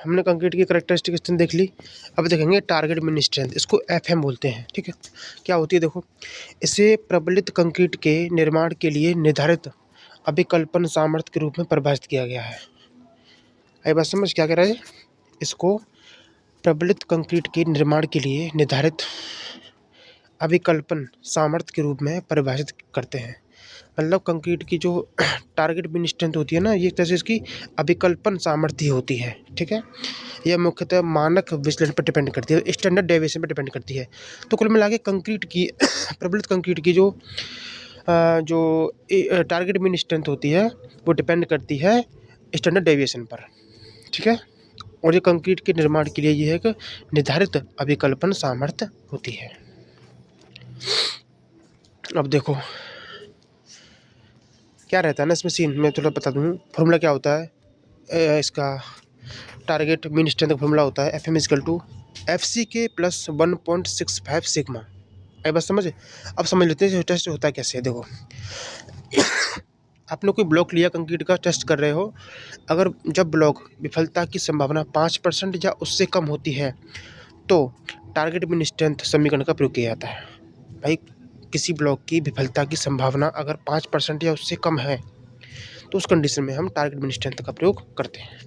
हमने कंक्रीट की characteristic strength देख ली। अब देखेंगे टारगेट मीन स्ट्रेंथ, इसको एफएम बोलते हैं। ठीक है, क्या होती है देखो, इसे प्रबलित कंक्रीट के निर्माण के लिए निर्धारित अभिकल्पन सामर्थ्य के रूप में परिभाषित किया गया है। आई बात समझ क्या कह रहा है? इसको प्रबलित कंक्रीट के निर्माण के लिए निर्धारित अभिकल्पन सामर्थ्य के रूप में परिभाषित करते हैं। मतलब कंक्रीट की जो टारगेट मीन स्ट्रेंथ होती है ना, ये एक तरह से इसकी अभिकल्पन सामर्थ्य होती है। ठीक है, यह मुख्यतः मानक विचलन पर डिपेंड करती है, स्टैंडर्ड डेविएशन पर डिपेंड करती है। तो कुल मिला के कंक्रीट की प्रबलित कंक्रीट की जो टारगेट मीन स्ट्रेंथ होती है वो डिपेंड करती है स्टैंडर्ड डेविएशन पर। ठीक है, और ये कंक्रीट के निर्माण के लिए ये एक निर्धारित अभिकल्पन सामर्थ्य होती है। अब देखो क्या रहता है ना इसमें सीन में थोड़ा बता दूँ। फॉर्मूला क्या होता है इसका, टारगेट मीन स्ट्रेंथ का फॉर्मूला होता है F M equal to F C K plus 1.65 sigma. आई बस समझ। अब समझ लेते हैं टेस्ट होता है कैसे है। देखो आपने कोई ब्लॉक लिया, कंक्रीट का टेस्ट कर रहे हो, अगर जब ब्लॉक विफलता की संभावना 5% या उससे कम होती है तो टारगेट मीन स्ट्रेंथ समीकरण का प्रयोग किया जाता है। भाई किसी ब्लॉक की विफलता की संभावना अगर 5% या उससे कम है तो उस कंडीशन में हम टारगेट मीन स्ट्रेंथ का प्रयोग करते हैं,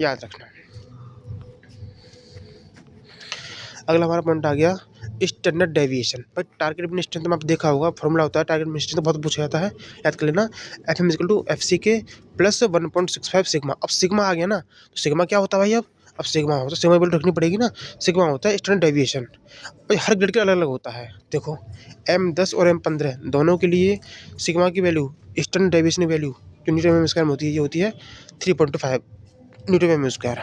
याद रखना। अगला हमारा पॉइंट आ गया स्टैंडर्ड डेविएशन। पर टारगेट मीन स्ट्रेंथ में आप देखा होगा फॉर्मूला होता है टारगेट मीन स्ट्रेंथ, बहुत पूछा जाता है, याद कर लेना। F M equal to F C K plus 1.65 sigma. अब सिग्मा आ गया ना, तो सिग्मा क्या होता है भाई? अब सिग्मा होता है, सिग्मा वैल्यू रखनी पड़ेगी ना। सिग्मा होता है स्टैंडर्ड डेविएशन। हर ग्रेड के अलग अलग होता है। देखो M10 और M15 दोनों के लिए सिग्मा की वैल्यू, स्टैंडर्ड डेविएशन वैल्यू जो न्यूटन एम स्क्वायर में होती है, ये होती है 3.5 न्यूटन एम स्क्वायर।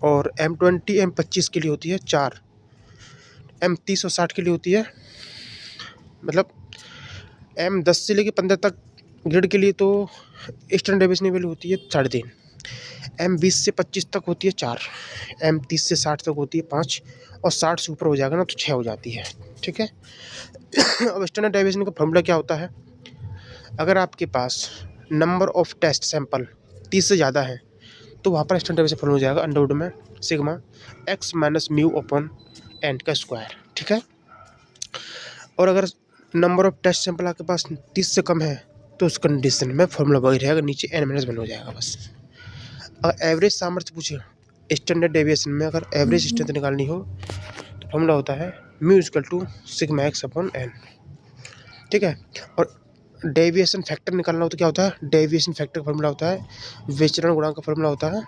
और M20 M25 के लिए होती है 4, M30 और 60 के लिए होती है, मतलब M10 से लेकर 15 तक ग्रेड के लिए तो स्टैंडर्ड डेविएशन वैल्यू होती है 3.5, M20 से 25 तक होती है 4, M30 से 60 तक होती है 5, और 60 से ऊपर हो जाएगा ना तो 6 हो जाती है। ठीक है, अब स्टैंडर्ड डेविएशन का फॉर्मूला क्या होता है? अगर आपके पास नंबर ऑफ टेस्ट सैंपल 30 से ज़्यादा है तो वहाँ पर स्टैंडर्ड डेविएशन फॉर्मूला हो जाएगा अंडरवुड में sigma x minus mu upon N का स्क्वायर। ठीक है, और अगर नंबर ऑफ टेस्ट सैंपल आपके पास 30 से कम है तो उस कंडीशन में फॉर्मूला वही रहेगा, नीचे n-1 हो जाएगा बस। अगर एवरेज सामर्थ्य पूछे स्टैंडर्ड डेविएशन में, अगर एवरेज स्ट्रेंथ निकालनी हो तो फॉर्मूला होता है mu equal to sigma X upon N. ठीक है, और डेविएशन फैक्टर निकालना हो तो क्या होता है? डेविएशन फैक्टर का फॉर्मूला होता है विचरण गुणांक का फॉर्मूला होता है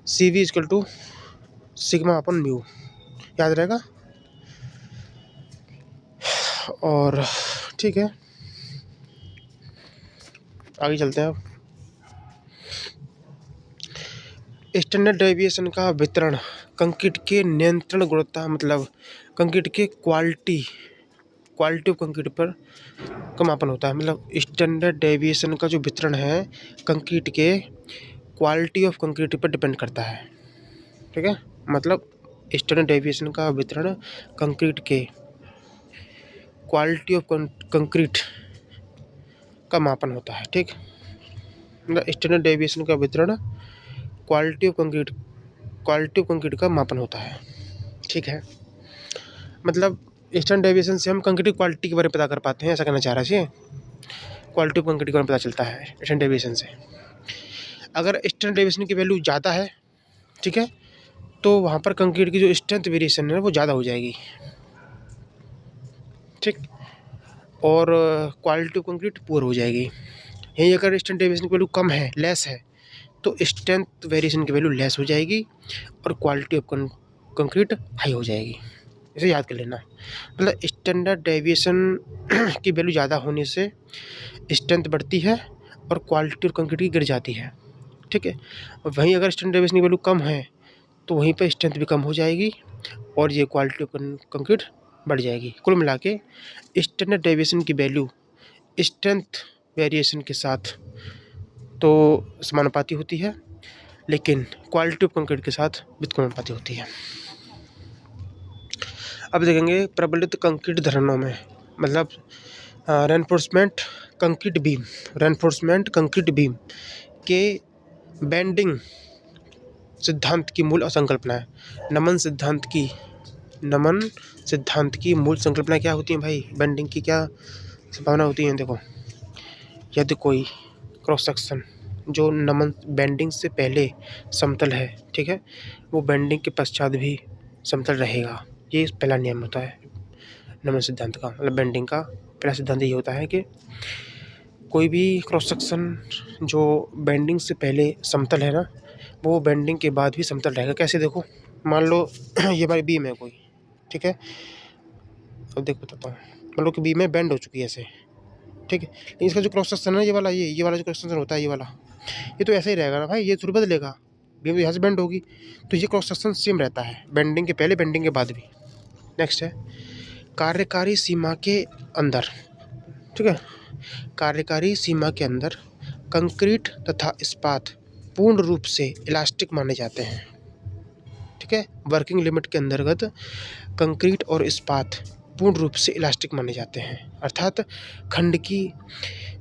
C V equal to sigma upon mu, याद रहेगा। और ठीक है, आगे चलते हैं। अब स्टैंडर्ड डेविएशन का वितरण कंक्रीट के नियंत्रण गुणवत्ता, मतलब कंक्रीट के क्वालिटी ऑफ कंक्रीट पर का मापन होता है। मतलब स्टैंडर्ड डेविएशन का जो वितरण है कंक्रीट के क्वालिटी ऑफ कंक्रीट पर डिपेंड करता है। ठीक है, मतलब स्टैंडर्ड डेविएशन का वितरण कंक्रीट के क्वालिटी ऑफ कंक्रीट का मापन होता है। ठीक, मतलब स्टैंडर्ड डेविएशन का वितरण क्वालिटी ऑफ कंक्रीट का मापन होता है। ठीक है, मतलब स्टैंडर्ड डेविएशन से हम कंक्रीट क्वालिटी के बारे में पता कर पाते हैं, ऐसा कहना चाह रहा है। क्वालिटी ऑफ कंक्रीट के बारे में पता चलता है स्टैंडर्ड डेविएशन से। अगर स्टैंडर्ड डेविएशन की वैल्यू ज़्यादा है, ठीक है, तो वहाँ पर कंक्रीट की जो स्ट्रेंथ वेरिएशन है वो ज़्यादा हो जाएगी। ठीक, और क्वालिटी ऑफ कंक्रीट पुअर हो जाएगी। यहीं अगर स्ट्रेंथ डेविएशन की वैल्यू कम है, लेस है, तो स्ट्रेंथ वेरिएशन की वैल्यू लेस हो जाएगी और क्वालिटी ऑफ कंक्रीट हाई हो जाएगी। इसे याद कर लेना। मतलब स्टैंडर्ड डेविएशन की वैल्यू ज़्यादा होने से स्ट्रेंथ बढ़ती है और क्वालिटी ऑफ कंक्रीट की गिर जाती है। ठीक है, वहीं अगर स्टैंडर्ड डेविएशन की वैल्यू कम है तो वहीं पर स्ट्रेंथ भी कम हो जाएगी और ये क्वालिटी ऑफ कंक्रीट बढ़ जाएगी। कुल मिला के स्टैंडर्ड डेविएशन की वैल्यू स्ट्रेंथ वेरिएशन के साथ तो समानुपाती होती है, लेकिन क्वालिटी ऑफ कंक्रीट के साथ व्युत्क्रमानुपाती होती है। अब देखेंगे प्रबलित कंक्रीट धरणों में, मतलब रेनफोर्समेंट कंक्रीट बीम के बेंडिंग सिद्धांत की मूल संकल्पनाएं। नमन सिद्धांत की मूल संकल्पना क्या होती है भाई? बेंडिंग की क्या संभावना होती है? देखो, यदि कोई क्रॉस सेक्शन जो नमन बेंडिंग से पहले समतल है, ठीक है, वो बेंडिंग के पश्चात भी समतल रहेगा। ये पहला नियम होता है नमन सिद्धांत का। मतलब बेंडिंग का पहला सिद्धांत ये होता है कि कोई भी क्रॉस सेक्शन जो बेंडिंग से पहले समतल है ना, वो बेंडिंग के बाद भी समतल रहेगा। कैसे? देखो, मान लो ये हमारी बीम है कोई, ठीक है, अब देख बताता हूँ। मान लो कि बीम में बेंड हो चुकी है ऐसे, ठीक है, लेकिन इसका जो क्रॉस सेक्शन है ये वाला जो क्रॉस सेक्शन होता है ये वाला, ये तो ऐसे ही रहेगा ना भाई, ये थोड़ी बदलेगा। बीम तो यहाँ से बेंड होगी, तो ये क्रॉस सेक्शन सेम रहता है, बेंडिंग के पहले बेंडिंग के बाद भी। नेक्स्ट है कार्यकारी सीमा के अंदर, ठीक है, कार्यकारी सीमा के अंदर कंक्रीट तथा इस्पात पूर्ण रूप से इलास्टिक माने जाते हैं, ठीक है। वर्किंग लिमिट के अंतर्गत कंक्रीट और इस्पात पूर्ण रूप से इलास्टिक माने जाते हैं, अर्थात खंड की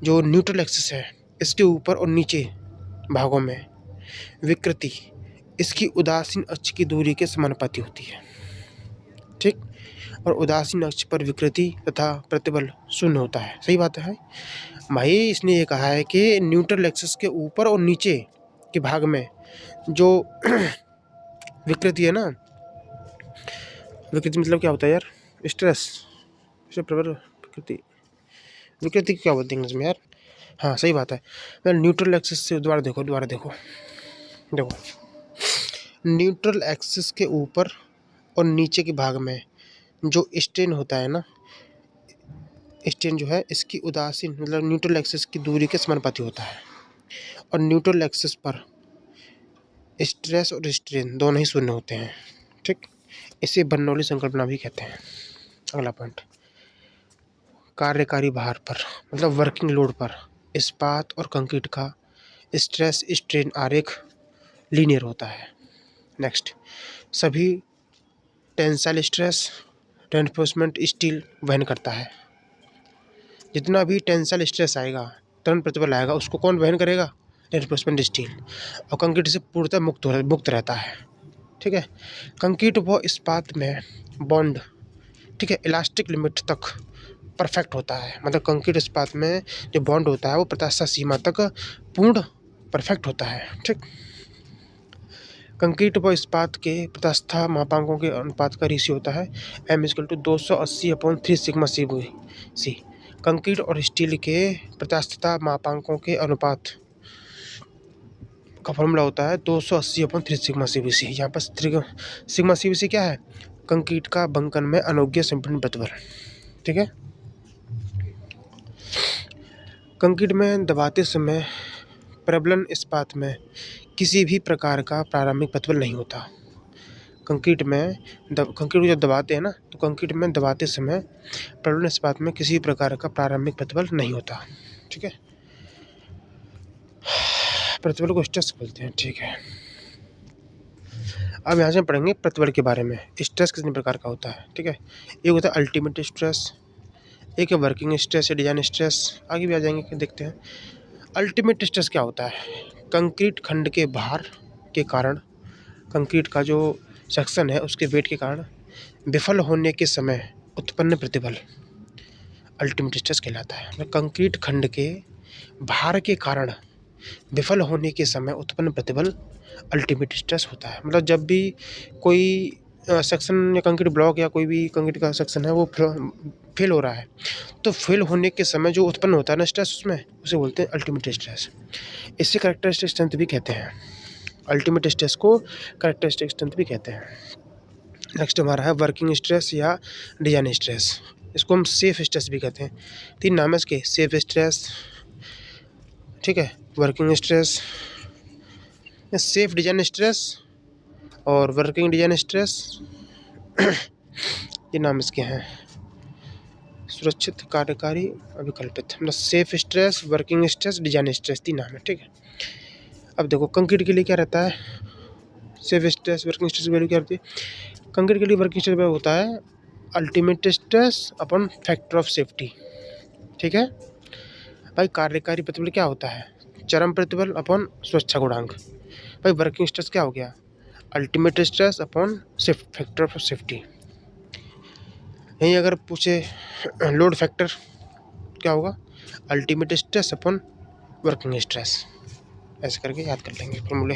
जो न्यूट्रल एक्सिस है इसके ऊपर और नीचे भागों में विकृति इसकी उदासीन अक्ष की दूरी के समानुपाती होती है, ठीक, और उदासीन अक्ष पर विकृति तथा प्रतिबल शून्य होता है। सही बात है भाई। इसने ये कहा है कि न्यूट्रल एक्सिस के ऊपर और नीचे के भाग में जो विकृति है ना, विकृति मतलब क्या होता है यार? स्ट्रेस, विकृति, विकृति क्या बोलते हैं इंग्लिश में यार? हाँ सही बात है। न्यूट्रल एक्सिस से दोबारा देखो, न्यूट्रल एक्सिस के ऊपर और नीचे के भाग में जो स्ट्रेन होता है ना, स्ट्रेन जो है इसकी उदासीन मतलब न्यूट्रल एक्सिस की दूरी के समानुपाती होता है, और न्यूट्रल एक्सिस पर स्ट्रेस और स्ट्रेन दोनों ही शून्य होते हैं, ठीक। इसे बर्नौली संकल्पना भी कहते हैं। अगला पॉइंट, कार्यकारी भार पर मतलब वर्किंग लोड पर इस्पात और कंक्रीट का स्ट्रेस स्ट्रेन आरेख लीनियर होता है। नेक्स्ट, सभी टेंसाइल स्ट्रेस रेनफोर्समेंट स्टील वहन करता है। जितना भी टेंसाइल स्ट्रेस आएगा, तरण प्रतिबल आएगा, उसको कौन वहन करेगा? Reinforcement steel. और कंक्रीट से पूर्णतः मुक्त रहता है, ठीक है। कंक्रीट व इस्पात में बॉन्ड, ठीक है, इलास्टिक लिमिट तक परफेक्ट होता है। मतलब कंक्रीट इस्पात में जो बॉन्ड होता है वो प्रत्याशा सीमा तक पूर्ण परफेक्ट होता है, ठीक। कंक्रीट व इस्पात के प्रत्यास्था मापांकों के अनुपात का रेशियो होता है M=280/3 सिग्मा सी। कंक्रीट और स्टील के प्रत्यास्थता मापांकों के अनुपात का फॉर्मूला होता है 280/3 सिग्मा सी। यहाँ पर सिग्मा सी क्या है? कंक्रीट का बंकन में अनोज्ञ संपीड़न प्रतिबल, ठीक है। कंक्रीट में दबाते समय प्रबलन इस्पात में किसी भी प्रकार का प्रारंभिक प्रतिबल नहीं होता। कंक्रीट को जब दबाते हैं ना, तो कंक्रीट में दबाते समय प्रबलन इस्पात में किसी भी प्रकार का प्रारंभिक प्रतिबल नहीं होता, ठीक है। प्रतिबल को स्ट्रेस बोलते हैं, ठीक है। अब यहाँ से पढ़ेंगे प्रतिबल के बारे में। स्ट्रेस कितने प्रकार का होता है, ठीक है। एक होता है अल्टीमेट स्ट्रेस, एक है वर्किंग स्ट्रेस या डिजाइन स्ट्रेस। आगे भी आ जाएंगे, देखते हैं। अल्टीमेट स्ट्रेस क्या होता है? कंक्रीट खंड के भार के कारण, कंक्रीट का जो सेक्शन है उसके वेट के कारण विफल होने के समय उत्पन्न प्रतिबल अल्टीमेट स्ट्रेस कहलाता है। मतलब कंक्रीट खंड के भार के कारण विफल होने के समय उत्पन्न प्रतिबल अल्टीमेट स्ट्रेस होता है। मतलब जब भी कोई सेक्शन या कंक्रीट ब्लॉक या कोई भी कंक्रीट का सेक्शन है वो फेल हो रहा है, तो फेल होने के समय जो उत्पन्न होता है ना स्ट्रेस, उसमें उसे बोलते हैं अल्टीमेट स्ट्रेस। इसे कैरेक्टरिस्टिक स्ट्रेंथ भी कहते हैं। अल्टीमेट स्ट्रेस को कैरेक्टरिस्टिक स्ट्रेंथ भी कहते हैं। नेक्स्ट हमारा है वर्किंग स्ट्रेस या डिजाइन स्ट्रेस। इसको हम सेफ स्ट्रेस भी कहते हैं। 3 नाम है इसके, सेफ स्ट्रेस, ठीक है, working stress, safe design stress और वर्किंग डिजाइन स्ट्रेस। ये नाम इसके हैं। सुरक्षित, कार्यकारी, अविकल्पित। मतलब safe stress, working stress, design stress, 3 नाम है, ठीक है। अब देखो कंक्रीट के लिए क्या रहता है? सेफ स्ट्रेस, वर्किंग स्ट्रेस की वैल्यू क्या रहती है? कंक्रीट के लिए वर्किंग स्ट्रेस होता है ultimate stress upon factor of safety, ठीक है भाई। कार्यकारी प्रतिबल क्या होता है? चरम प्रतिबल अपन सुरक्षा गुणांक। भाई वर्किंग स्ट्रेस क्या हो गया? Ultimate stress upon factor of safety. यहीं अगर पूछे लोड फैक्टर क्या होगा, ultimate stress upon working stress. ऐसे करके याद कर लेंगे फॉर्मूले।